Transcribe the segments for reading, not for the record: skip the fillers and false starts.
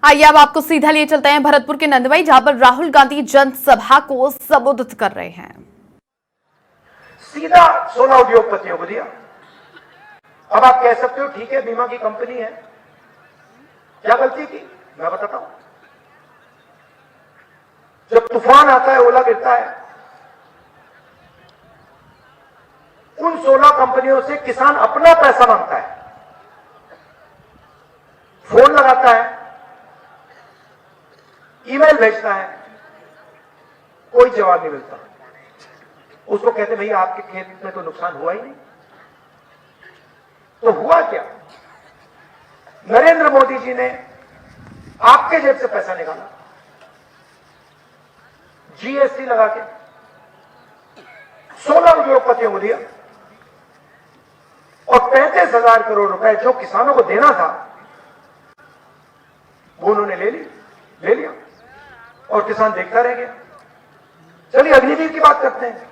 आइए अब आपको सीधा लिए चलते हैं भरतपुर के नंदवाई, जहां पर राहुल गांधी जनसभा को संबोधित कर रहे हैं। सीधा 16 उद्योगपतियों को दिया। अब आप कह सकते हो ठीक है, बीमा की कंपनी है, क्या गलती की मैं बताता हूं। जब तूफान आता है, ओला गिरता है, उन 16 कंपनियों से किसान अपना पैसा मांगता है, फोन लगाता है, ईमेल भेजता है, कोई जवाब नहीं मिलता। उसको कहते भैया आपके खेत में तो नुकसान हुआ ही नहीं। तो हुआ क्या? नरेंद्र मोदी जी ने आपके जेब से पैसा निकाला, जीएसटी लगा के 16 उद्योगपतियों को दिया और 35,000 करोड़ रुपए जो किसानों को देना था वो उन्होंने ले लिया और किसान देखता रह गया। चलिए अग्निवीर की बात करते हैं।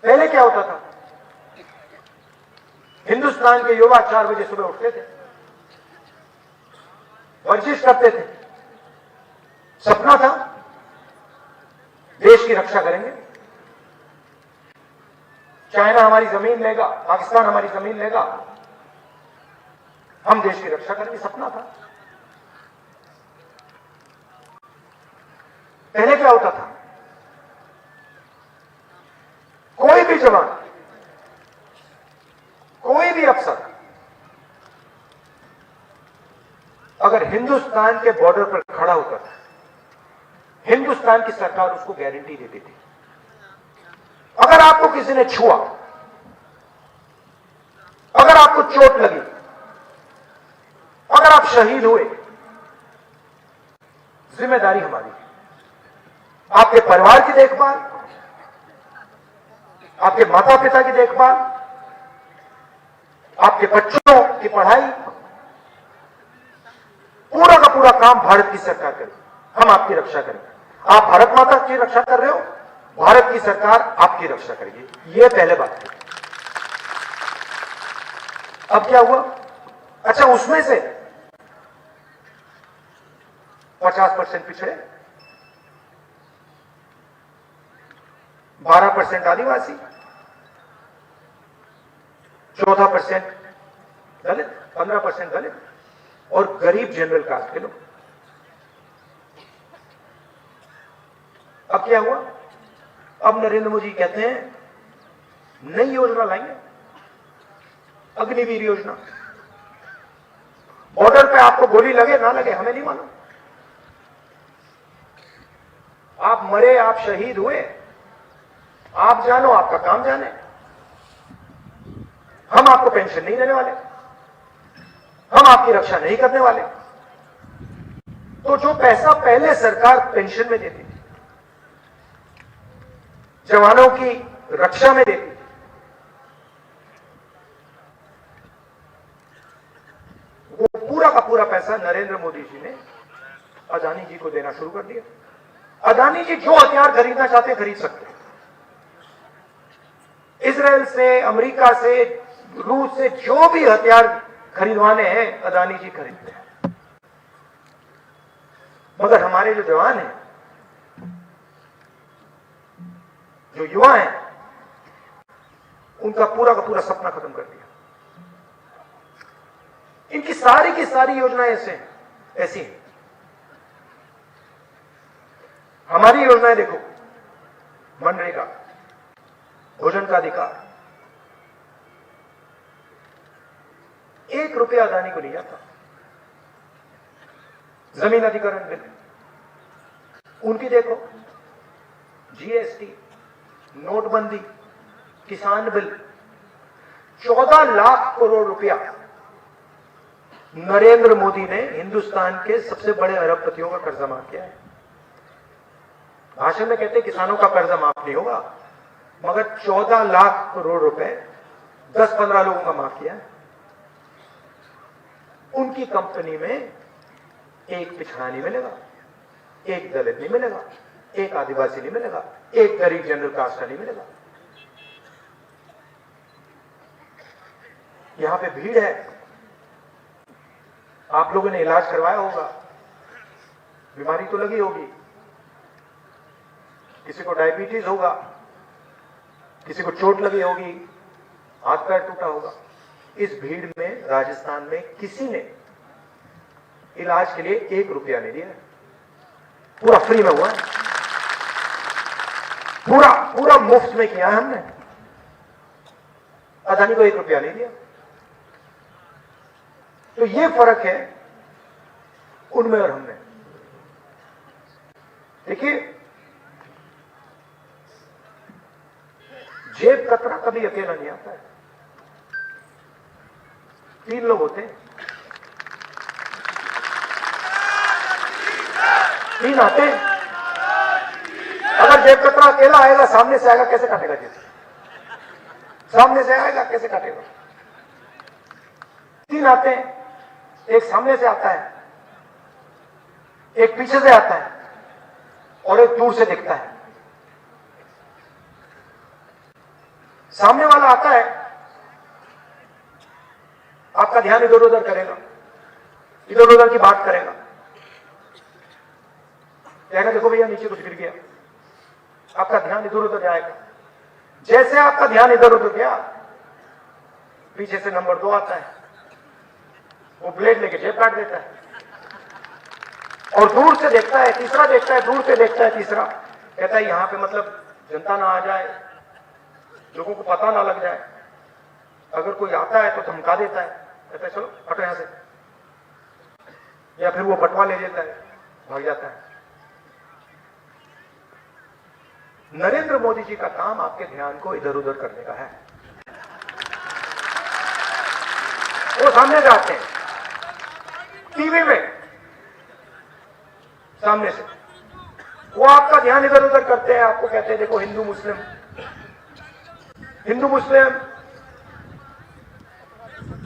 पहले क्या होता था? हिंदुस्तान के युवा 4 बजे सुबह उठते थे, वर्जिश करते थे, सपना था देश की रक्षा करेंगे, चाइना हमारी जमीन लेगा, पाकिस्तान हमारी जमीन लेगा, हम देश की रक्षा करेंगे, सपना था। पहले क्या होता था? कोई भी जवान, कोई भी अफसर अगर हिंदुस्तान के बॉर्डर पर खड़ा होता था, हिंदुस्तान की सरकार उसको गारंटी देती थी, अगर आपको किसी ने छुआ, अगर आपको चोट लगी, अगर आप शहीद हुए, जिम्मेदारी हमारी है। आपके परिवार की देखभाल, आपके माता पिता की देखभाल, आपके बच्चों की पढ़ाई, पूरा का पूरा काम भारत की सरकार करे, हम आपकी रक्षा करेंगे। आप भारत माता की रक्षा कर रहे हो, भारत की सरकार आपकी रक्षा करेगी। यह पहले बात है। अब क्या हुआ? अच्छा, उसमें से 50% पिछड़े, 12% आदिवासी, 14% दलित, 15% दलित और गरीब जनरल कास्ट के लोग। अब क्या हुआ? अब नरेंद्र मोदी कहते हैं नई योजना लाएंगे, अग्निवीर योजना। बॉर्डर पे आपको गोली लगे ना लगे हमें नहीं मालूम, आप मरे, आप शहीद हुए, आप जानो, आपका काम जाने, हम आपको पेंशन नहीं देने वाले, हम आपकी रक्षा नहीं करने वाले। तो जो पैसा पहले सरकार पेंशन में देती थी, जवानों की रक्षा में देती थी, वो पूरा का पूरा पैसा नरेंद्र मोदी जी ने अदानी जी को देना शुरू कर दिया। अदानी जी जो हथियार खरीदना चाहते हैं खरीद सकते हैं। इजराइल से, अमेरिका से, रूस से जो भी हथियार खरीदवाने हैं अदानी जी खरीदते हैं। मगर हमारे जो जवान हैं, जो युवा हैं, उनका पूरा का पूरा सपना खत्म कर दिया। इनकी सारी की सारी योजनाएं ऐसी हैं। हमारी योजनाएं देखो, मनरेगा, भोजन का अधिकार, 1 रुपया अदानी को नहीं जाता। जमीन अधिग्रहण बिल उनकी देखो, जीएसटी, नोटबंदी, किसान बिल, 14 लाख करोड़ रुपया नरेंद्र मोदी ने हिंदुस्तान के सबसे बड़े अरबपतियों का कर्जा माफ किया है। भाषण में कहते किसानों का कर्जा माफ नहीं होगा, मगर 14 लाख करोड़ रुपए 10-15 लोगों का माफ किया है। उनकी कंपनी में एक पिछड़ा नहीं मिलेगा, एक दलित नहीं मिलेगा, एक आदिवासी नहीं मिलेगा, एक गरीब जनरल कास्ट का नहीं मिलेगा। यहां पे भीड़ है, आप लोगों ने इलाज करवाया होगा, बीमारी तो लगी होगी, किसी को डायबिटीज होगा, किसी को चोट लगी होगी, हाथ पैर टूटा होगा। इस भीड़ में राजस्थान में किसी ने इलाज के लिए 1 रुपया नहीं दिया, पूरा फ्री में हुआ है, पूरा मुफ्त में किया है हमने। अदानी को 1 रुपया नहीं दिया। तो ये फर्क है उनमें और हमने। देखिए, जेब कतरा कभी अकेला नहीं आता है, 3 लोग होते हैं, 3 आते हैं। अगर जेब कतरा अकेला आएगा, सामने से आएगा, कैसे काटेगा जेब? सामने से आएगा, कैसे काटेगा? 3 आते हैं, एक सामने से आता है, एक पीछे से आता है और एक दूर से दिखता है। सामने वाला आता है, आपका ध्यान इधर उधर करेगा, इधर उधर की बात करेगा, कहेगा देखो भैया नीचे कुछ गिर गया, आपका ध्यान इधर उधर जाएगा। जैसे आपका ध्यान इधर उधर गया, पीछे से नंबर 2 आता है, वो ब्लेड लेके जेब काट देता है। और दूर से देखता है, तीसरा देखता है, दूर से देखता है, तीसरा कहता है यहां पे मतलब जनता ना आ जाए, लोगों को पता ना लग जाए, अगर कोई आता है तो धमका देता है, कहता है चलो हटो यहां से, या फिर वो बटवा ले लेता है, भाग जाता है। नरेंद्र मोदी जी का काम आपके ध्यान को इधर उधर करने का है। वो सामने से आते हैं, टीवी में सामने से, वो आपका ध्यान इधर उधर करते हैं, आपको कहते हैं देखो हिंदू मुस्लिम, हिंदू मुस्लिम,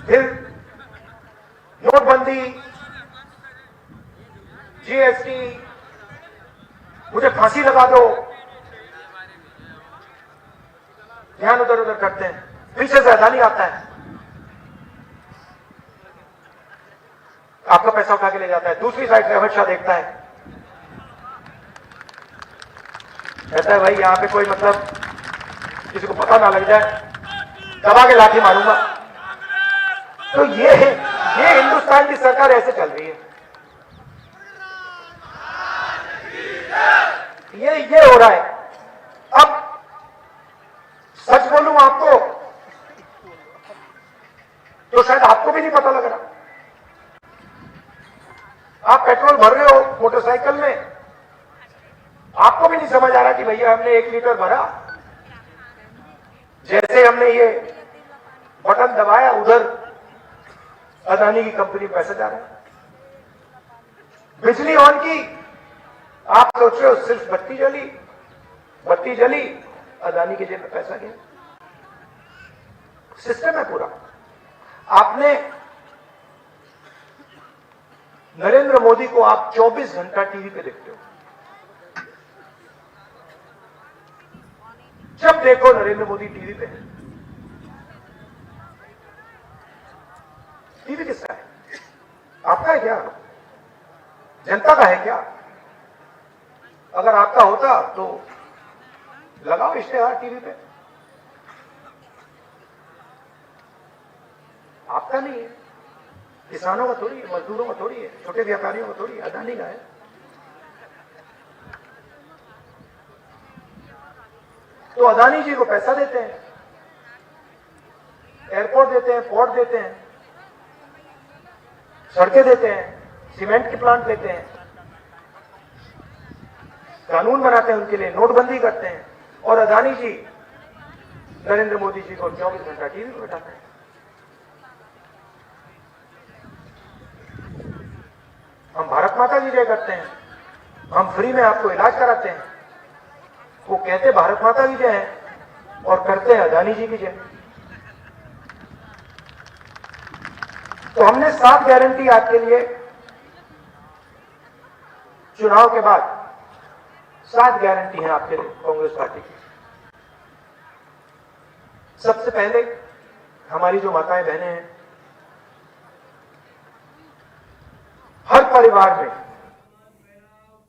फिर नोटबंदी, जीएसटी, मुझे फांसी लगा दो, ध्यान उधर उधर करते हैं। पीछे से अदानी आता है, आपका पैसा उठा के ले जाता है। दूसरी साइड से अमित शाह देखता है, कहता है भाई यहां पे कोई मतलब किसी को पता ना लग जाए, दबा के लाठी मारूंगा। तो ये हिंदुस्तान की सरकार ऐसे चल रही है। ये हो रहा है। अब सच बोलूं आपको तो शायद आपको भी नहीं पता लग रहा। आप पेट्रोल भर रहे हो मोटरसाइकिल में, आपको भी नहीं समझ आ रहा कि भैया हमने 1 लीटर भरा, जैसे हमने ये बटन दबाया उधर अदानी की कंपनी में पैसा जा रहा है। बिजली ऑन की, आप सोच रहे हो सिर्फ बत्ती जली, अदानी की जेब में पैसा गया। सिस्टम है पूरा। आपने नरेंद्र मोदी को आप 24 घंटा टीवी पे देखते हो, जब देखो नरेंद्र मोदी टीवी पे है। टीवी किसका है? आपका है क्या? जनता का है क्या? अगर आपका होता तो लगाओ इश्तेहार टीवी पे। आपका नहीं है, किसानों का थोड़ी है, मजदूरों का थोड़ी है, छोटे व्यापारियों का थोड़ी है, अदानी का है। तो अदानी जी को पैसा देते हैं, एयरपोर्ट देते हैं, पोर्ट देते हैं, सड़कें देते हैं, सीमेंट के प्लांट देते हैं, कानून बनाते हैं उनके लिए, नोटबंदी करते हैं, और अदानी जी नरेंद्र मोदी जी को 24 घंटा टीवी पर बैठाते हैं। हम भारत माता की जय करते हैं, हम फ्री में आपको इलाज कराते हैं। वो कहते भारत माता की जय है और करते हैं अदानी जी की जय। तो हमने 7 गारंटी आपके लिए चुनाव के बाद 7 गारंटी हैं आपके लिए कांग्रेस पार्टी की। सबसे पहले हमारी जो माताएं बहनें हैं, परिवार में